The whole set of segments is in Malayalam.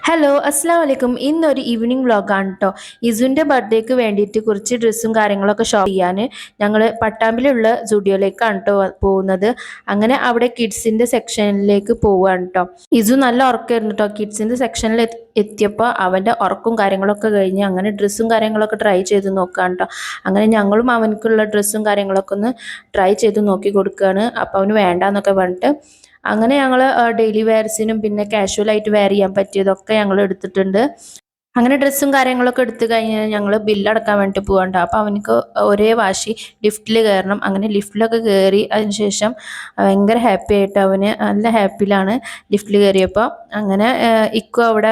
ഹലോ അസ്സാം വലൈക്കും. ഇന്നൊരു ഈവനിങ് വ്ളോഗാണ് കേട്ടോ. ഇസുവിൻ്റെ ബർത്ത്ഡേക്ക് വേണ്ടിയിട്ട് കുറച്ച് ഡ്രസ്സും കാര്യങ്ങളൊക്കെ ഷോപ്പ് ചെയ്യാൻ ഞങ്ങൾ പട്ടാമ്പിലുള്ള സ്റ്റുഡിയോയിലേക്കാണ് കേട്ടോ പോകുന്നത്. അങ്ങനെ അവിടെ കിഡ്സിൻ്റെ സെക്ഷനിലേക്ക് പോവുകയാണ് കേട്ടോ. ഇസു നല്ല ഉറക്കമായിരുന്നു കേട്ടോ. കിഡ്സിൻ്റെ സെക്ഷനിൽ എത്തിയപ്പോൾ അവൻ്റെ ഉറക്കും കാര്യങ്ങളൊക്കെ കഴിഞ്ഞ് അങ്ങനെ ഡ്രസ്സും കാര്യങ്ങളൊക്കെ ട്രൈ ചെയ്ത് നോക്കുകയാണ് കേട്ടോ. അങ്ങനെ ഞങ്ങളും അവനക്കുള്ള ഡ്രസ്സും കാര്യങ്ങളൊക്കെ ഒന്ന് ട്രൈ ചെയ്ത് നോക്കി കൊടുക്കുകയാണ്. അപ്പോൾ അവന് വേണ്ടാന്നൊക്കെ പറഞ്ഞിട്ട് അങ്ങനെ ഞങ്ങൾ ഡെയിലി വെയർസിനും പിന്നെ കാഷ്വലായിട്ട് വെയർ ചെയ്യാൻ പറ്റിയതൊക്കെ ഞങ്ങൾ എടുത്തിട്ടുണ്ട്. അങ്ങനെ ഡ്രസ്സും കാര്യങ്ങളൊക്കെ എടുത്തു കഴിഞ്ഞാൽ ഞങ്ങൾ ബില്ലടക്കാൻ വേണ്ടിയിട്ട് പോകണ്ട. അപ്പോൾ അവനക്ക് ഒരേ വാശി ലിഫ്റ്റിൽ കയറണം. അങ്ങനെ ലിഫ്റ്റിലൊക്കെ കയറി അതിനുശേഷം ഭയങ്കര ഹാപ്പി ആയിട്ട് അവന് നല്ല ഹാപ്പിയിലാണ് ലിഫ്റ്റിൽ കയറിയപ്പോൾ. അങ്ങനെ ഇക്കു അവിടെ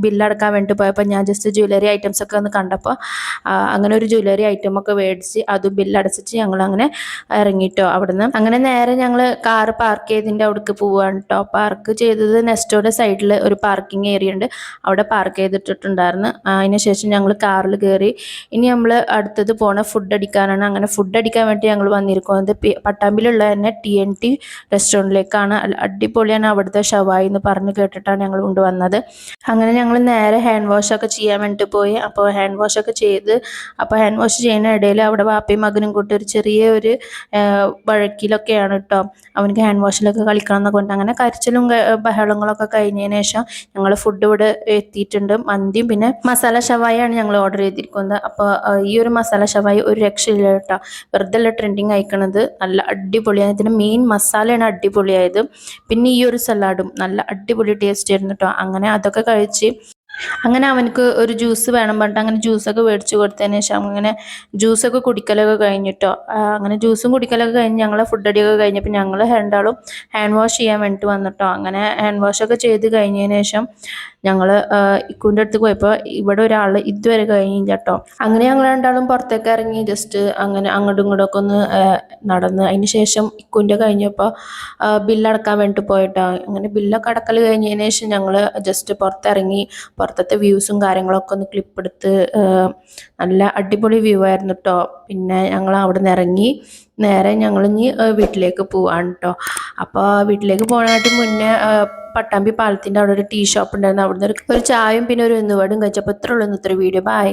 ബില്ലടക്കാൻ വേണ്ടി പോയപ്പോൾ ഞാൻ ജസ്റ്റ് ജ്വല്ലറി ഐറ്റംസ് ഒക്കെ ഒന്ന് കണ്ടപ്പോൾ അങ്ങനെ ഒരു ജ്വല്ലറി ഐറ്റം ഒക്കെ മേടിച്ച് അതും ബില്ലടച്ചിട്ട് ഞങ്ങൾ അങ്ങനെ ഇറങ്ങിയിട്ടോ അവിടുന്ന്. അങ്ങനെ നേരെ ഞങ്ങൾ കാറ് പാർക്ക് ചെയ്തതിൻ്റെ അവിടേക്ക് പോവുകയാണ് കേട്ടോ. പാർക്ക് ചെയ്തത് നെസ്റ്റോയുടെ സൈഡിൽ ഒരു പാർക്കിംഗ് ഏരിയ ഉണ്ട്, അവിടെ പാർക്ക് ചെയ്തിട്ടുണ്ടായിരുന്നു. അതിനുശേഷം ഞങ്ങൾ കാറിൽ കയറി. ഇനി നമ്മൾ അടുത്തത് പോണ ഫുഡ് അടിക്കാനാണ്. അങ്ങനെ ഫുഡ് അടിക്കാൻ വേണ്ടി ഞങ്ങൾ വന്നിരിക്കുന്നത് പട്ടാമ്പിലുള്ള തന്നെ TNT റെസ്റ്റോറൻറ്റിലേക്കാണ്. അടിപൊളിയാണ് അവിടുത്തെ ഷവായി എന്ന് പറഞ്ഞ് കേട്ടിട്ടാണ് ഞങ്ങൾ കൊണ്ടുവന്നത്. അങ്ങനെ ഞങ്ങൾ നേരെ ഹാൻഡ് വാഷ് ഒക്കെ ചെയ്യാൻ വേണ്ടിയിട്ട് പോയി. അപ്പോൾ ഹാൻഡ് വാഷ് ഒക്കെ ചെയ്ത് ഹാൻഡ് വാഷ് ചെയ്യുന്ന ഇടയിൽ അവിടെ വാപ്പയും മകനും കൂട്ടി ഒരു ചെറിയ ഒരു വഴക്കിലൊക്കെയാണ് കേട്ടോ. അവനക്ക് ഹാൻഡ് വാഷിലൊക്കെ കളിക്കണം എന്നൊക്കെ കൊണ്ട് അങ്ങനെ കരച്ചിലും ബഹളങ്ങളൊക്കെ കഴിഞ്ഞതിന് ശേഷം ഞങ്ങൾ ഫുഡ് ഇവിടെ എത്തിയിട്ടുണ്ട്. മന്തിയും പിന്നെ മസാല ഷവായാണ് ഞങ്ങൾ ഓർഡർ ചെയ്തിരിക്കുന്നത്. അപ്പോൾ ഈ ഒരു മസാല ഷവായി ഒരു രക്ഷയില്ല കേട്ടോ. വെറുതെ അല്ല ട്രെൻഡിങ് അയക്കണത്, നല്ല അടിപൊളിയാണ്. ഇതിൻ്റെ മെയിൻ മസാലയാണ് അടിപൊളിയായത്. പിന്നെ ഈ ഒരു സലാഡും നല്ല അടിപൊളി ടേസ്റ്റ് ആയിരുന്നു കേട്ടോ. അങ്ങനെ അതൊക്കെ കഴിച്ച് അങ്ങനെ അവനക്ക് ഒരു ജ്യൂസ് വേണം പറഞ്ഞിട്ട് അങ്ങനെ ജ്യൂസൊക്കെ മേടിച്ച് കൊടുത്തതിന് ശേഷം അങ്ങനെ ജ്യൂസൊക്കെ കുടിക്കലൊക്കെ കഴിഞ്ഞിട്ടോ. അങ്ങനെ ജ്യൂസും കുടിക്കലൊക്കെ കഴിഞ്ഞ് ഞങ്ങളെ ഫുഡ് അടിയൊക്കെ കഴിഞ്ഞപ്പോൾ ഞങ്ങൾ രണ്ടാളും ഹാൻഡ് വാഷ് ചെയ്യാൻ വേണ്ടിയിട്ട് വന്നിട്ടോ. അങ്ങനെ ഹാൻഡ് വാഷൊക്കെ ചെയ്ത് കഴിഞ്ഞതിന് ശേഷം ഞങ്ങൾ ഇക്കുൻ്റെ അടുത്ത് പോയപ്പോൾ ഇവിടെ ഒരാൾ ഇതുവരെ കഴിഞ്ഞില്ല കേട്ടോ. അങ്ങനെ ഞങ്ങൾ രണ്ടാളും പുറത്തേക്ക് ഇറങ്ങി ജസ്റ്റ് അങ്ങനെ അങ്ങോട്ടും ഇങ്ങോട്ടൊക്കെ ഒന്ന് നടന്ന് അതിന് ശേഷം ഇക്കുൻ്റെ കഴിഞ്ഞപ്പോൾ ബില്ലടക്കാൻ വേണ്ടിയിട്ട് പോയിട്ടോ. അങ്ങനെ ബില്ലൊക്കെ അടക്കൽ കഴിഞ്ഞതിന് ശേഷം ഞങ്ങൾ ജസ്റ്റ് പുറത്തിറങ്ങി. പുറത്തത്തെ വ്യൂസും കാര്യങ്ങളൊക്കെ ഒന്ന് ക്ലിപ്പ് എടുത്ത് നല്ല അടിപൊളി വ്യൂ ആയിരുന്നു കേട്ടോ. പിന്നെ ഞങ്ങൾ അവിടെ നിന്ന് ഇറങ്ങി നേരെ ഞങ്ങൾ ഇനി വീട്ടിലേക്ക് പോവാണ് കേട്ടോ. അപ്പോൾ വീട്ടിലേക്ക് പോകാനായിട്ട് മുന്നേ പട്ടാമ്പി പാലത്തിൻ്റെ അവിടെ ഒരു ടീ ഷോപ്പ് ഉണ്ടായിരുന്നു. അവിടുന്ന് ഒരു ചായയും പിന്നെ ഒരു എന്നുവടും കഴിച്ചപ്പോൾ ഇത്ര ഉള്ളൂ ഇന്നത്തെ വീഡിയോ. ബൈ.